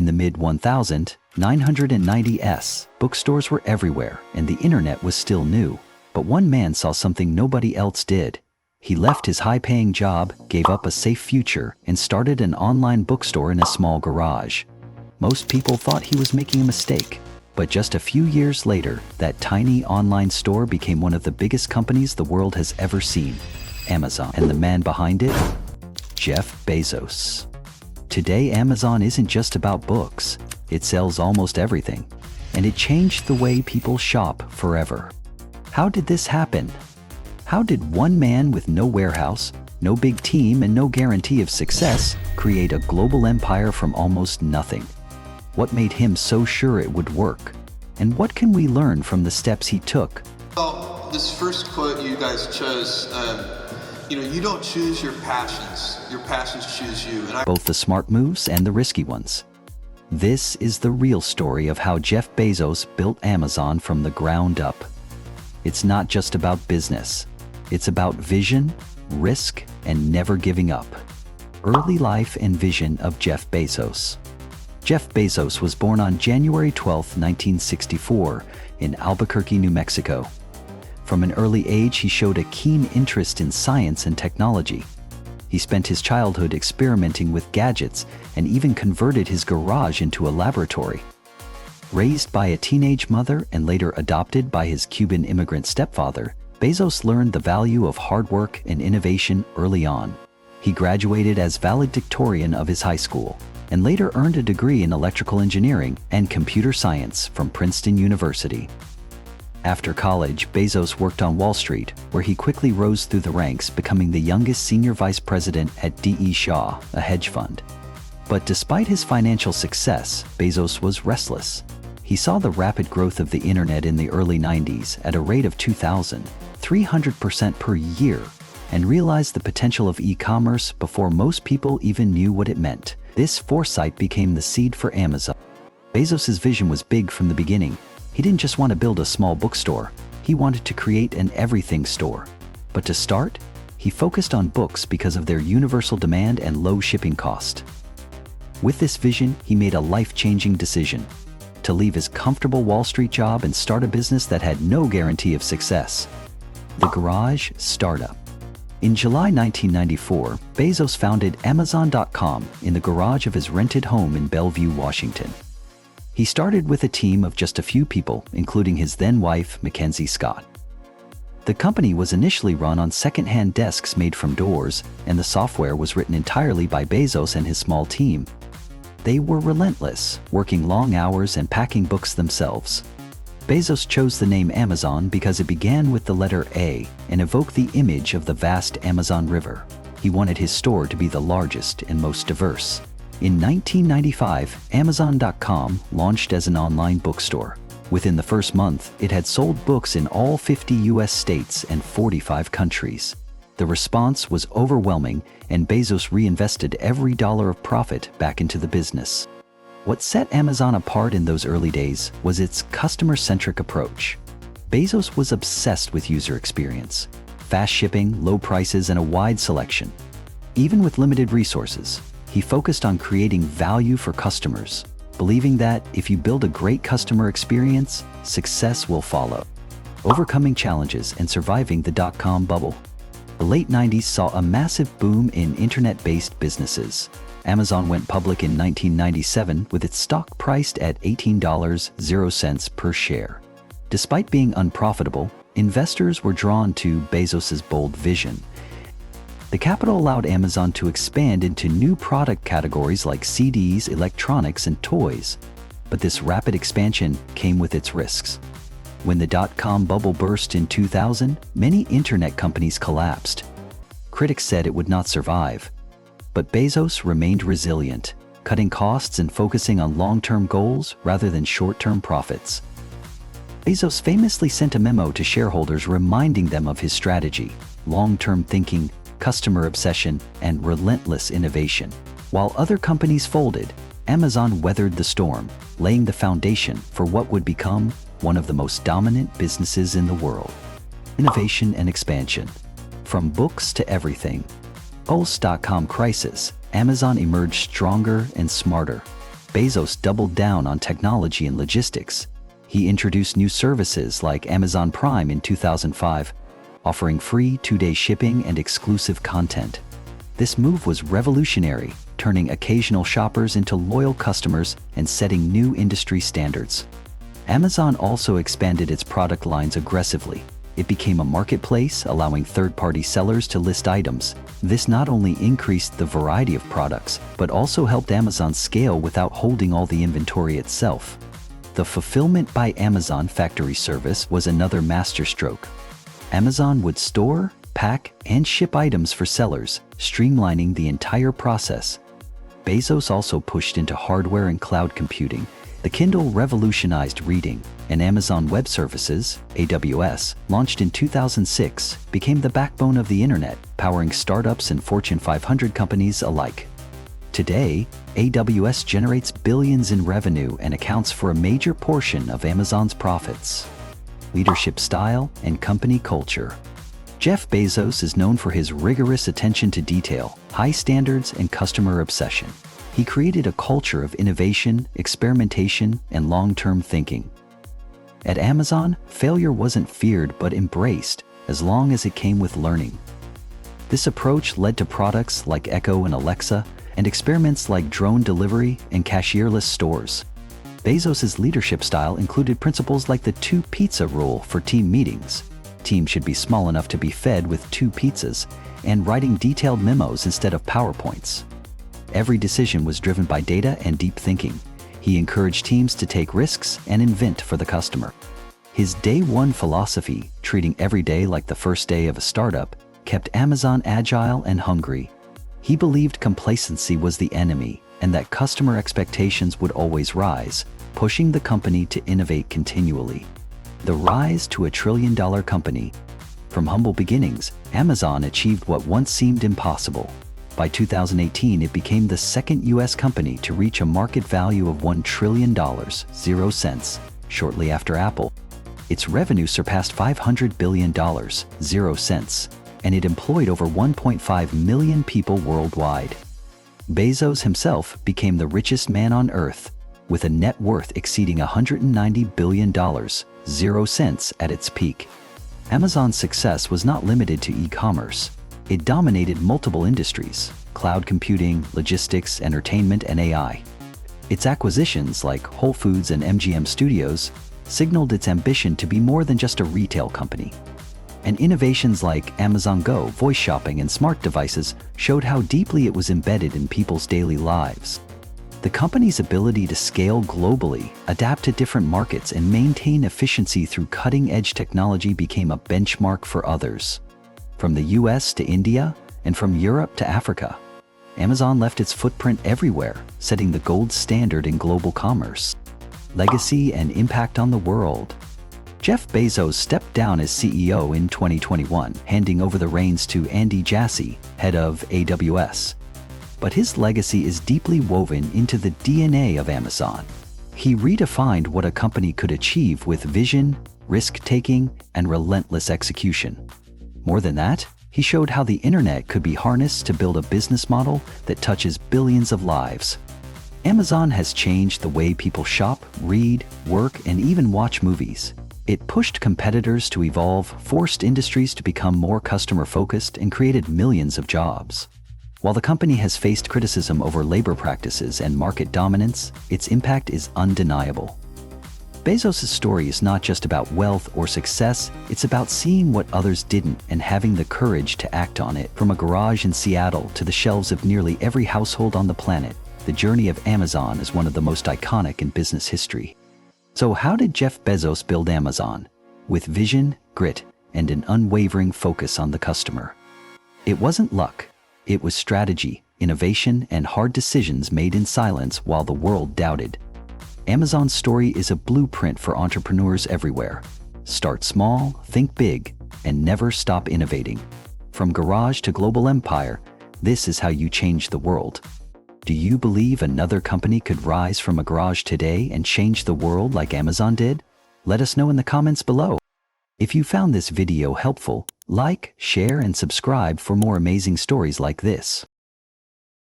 In the mid-1990s, bookstores were everywhere and the internet was still new. But one man saw something nobody else did. He left his high-paying job, gave up a safe future, and started an online bookstore in a small garage. Most people thought he was making a mistake. But just a few years later, that tiny online store became one of the biggest companies the world has ever seen, Amazon. And the man behind it? Jeff Bezos. Today, Amazon isn't just about books. It sells almost everything. And it changed the way people shop forever. How did this happen? How did one man with no warehouse, no big team, and no guarantee of success create a global empire from almost nothing? What made him so sure it would work? And what can we learn from the steps he took? Well, this first quote you guys chose, you don't choose your passions choose you. Both the smart moves and the risky ones. This is the real story of how Jeff Bezos built Amazon from the ground up. It's not just about business. It's about vision, risk, and never giving up. Early life and vision of Jeff Bezos. Jeff Bezos was born on January 12, 1964, in Albuquerque, New Mexico. From an early age, he showed a keen interest in science and technology. He spent his childhood experimenting with gadgets and even converted his garage into a laboratory. Raised by a teenage mother and later adopted by his Cuban immigrant stepfather, Bezos learned the value of hard work and innovation early on. He graduated as valedictorian of his high school and later earned a degree in electrical engineering and computer science from Princeton University. After college, Bezos worked on Wall Street, where he quickly rose through the ranks, becoming the youngest senior vice president at D.E. Shaw, a hedge fund. But despite his financial success, Bezos was restless. He saw the rapid growth of the internet in the early 90s at a rate of 2,300% per year and realized the potential of e-commerce before most people even knew what it meant. This foresight became the seed for Amazon. Bezos' vision was big from the beginning. He didn't just want to build a small bookstore. He wanted to create an everything store. But to start, he focused on books because of their universal demand and low shipping cost. With this vision, he made a life-changing decision: to leave his comfortable Wall Street job and start a business that had no guarantee of success. The Garage Startup. In July 1994, Bezos founded Amazon.com in the garage of his rented home in Bellevue, Washington. He started with a team of just a few people, including his then-wife, Mackenzie Scott. The company was initially run on second-hand desks made from doors, and the software was written entirely by Bezos and his small team. They were relentless, working long hours and packing books themselves. Bezos chose the name Amazon because it began with the letter A and evoked the image of the vast Amazon River. He wanted his store to be the largest and most diverse. In 1995, Amazon.com launched as an online bookstore. Within the first month, it had sold books in all 50 U.S. states and 45 countries. The response was overwhelming, and Bezos reinvested every dollar of profit back into the business. What set Amazon apart in those early days was its customer-centric approach. Bezos was obsessed with user experience, fast shipping, low prices, and a wide selection. Even with limited resources, he focused on creating value for customers, believing that if you build a great customer experience, success will follow. Overcoming challenges and surviving the dot-com bubble. The late 90s saw a massive boom in internet-based businesses. Amazon went public in 1997 with its stock priced at $18.00 per share. Despite being unprofitable, investors were drawn to Bezos' bold vision. The capital allowed Amazon to expand into new product categories like CDs, electronics, and toys. But this rapid expansion came with its risks. When the dot-com bubble burst in 2000, many internet companies collapsed. Critics said it would not survive. But Bezos remained resilient, cutting costs and focusing on long-term goals rather than short-term profits. Bezos famously sent a memo to shareholders reminding them of his strategy: long-term thinking, customer obsession, and relentless innovation. While other companies folded, Amazon weathered the storm, laying the foundation for what would become one of the most dominant businesses in the world. Innovation and expansion. From books to everything. Post.com crisis, Amazon emerged stronger and smarter. Bezos doubled down on technology and logistics. He introduced new services like Amazon Prime in 2005, offering free 2-day shipping and exclusive content. This move was revolutionary, turning occasional shoppers into loyal customers and setting new industry standards. Amazon also expanded its product lines aggressively. It became a marketplace, allowing third-party sellers to list items. This not only increased the variety of products, but also helped Amazon scale without holding all the inventory itself. The Fulfillment by Amazon factory service was another masterstroke. Amazon would store, pack, and ship items for sellers, streamlining the entire process. Bezos also pushed into hardware and cloud computing. The Kindle revolutionized reading, and Amazon Web Services, AWS, launched in 2006, became the backbone of the internet, powering startups and Fortune 500 companies alike. Today, AWS generates billions in revenue and accounts for a major portion of Amazon's profits. Leadership style and company culture. Jeff Bezos is known for his rigorous attention to detail, high standards, and customer obsession. He created a culture of innovation, experimentation, and long-term thinking. At Amazon, failure wasn't feared but embraced, as long as it came with learning. This approach led to products like Echo and Alexa, and experiments like drone delivery and cashierless stores. Bezos' leadership style included principles like the 2-pizza rule for team meetings. Teams should be small enough to be fed with 2 pizzas, and writing detailed memos instead of PowerPoints. Every decision was driven by data and deep thinking. He encouraged teams to take risks and invent for the customer. His day one philosophy, treating every day like the first day of a startup, kept Amazon agile and hungry. He believed complacency was the enemy and that customer expectations would always rise, pushing the company to innovate continually. The rise to a trillion-dollar company. From humble beginnings, Amazon achieved what once seemed impossible. By 2018, it became the second U.S. company to reach a market value of $1 trillion, 0 cents, shortly after Apple. Its revenue surpassed $500 billion, 0 cents, and it employed over 1.5 million people worldwide. Bezos himself became the richest man on Earth, with a net worth exceeding $190 billion, 0 cents at its peak. Amazon's success was not limited to e-commerce. It dominated multiple industries: cloud computing, logistics, entertainment, and AI. Its acquisitions, like Whole Foods and MGM Studios, signaled its ambition to be more than just a retail company. And innovations like Amazon Go, voice shopping, and smart devices showed how deeply it was embedded in people's daily lives. The company's ability to scale globally, adapt to different markets, and maintain efficiency through cutting-edge technology became a benchmark for others. From the US to India, and from Europe to Africa, Amazon left its footprint everywhere, setting the gold standard in global commerce. Legacy and impact on the world. Jeff Bezos stepped down as CEO in 2021, handing over the reins to Andy Jassy, head of AWS. But his legacy is deeply woven into the DNA of Amazon. He redefined what a company could achieve with vision, risk-taking, and relentless execution. More than that, he showed how the internet could be harnessed to build a business model that touches billions of lives. Amazon has changed the way people shop, read, work, and even watch movies. It pushed competitors to evolve, forced industries to become more customer-focused, and created millions of jobs. While the company has faced criticism over labor practices and market dominance, its impact is undeniable. Bezos' story is not just about wealth or success, it's about seeing what others didn't and having the courage to act on it. From a garage in Seattle to the shelves of nearly every household on the planet, the journey of Amazon is one of the most iconic in business history. So how did Jeff Bezos build Amazon? With vision, grit, and an unwavering focus on the customer. It wasn't luck. It was strategy, innovation, and hard decisions made in silence while the world doubted. Amazon's story is a blueprint for entrepreneurs everywhere. Start small, think big, and never stop innovating. From garage to global empire, this is how you change the world. Do you believe another company could rise from a garage today and change the world like Amazon did? Let us know in the comments below. If you found this video helpful, like, share, and subscribe for more amazing stories like this.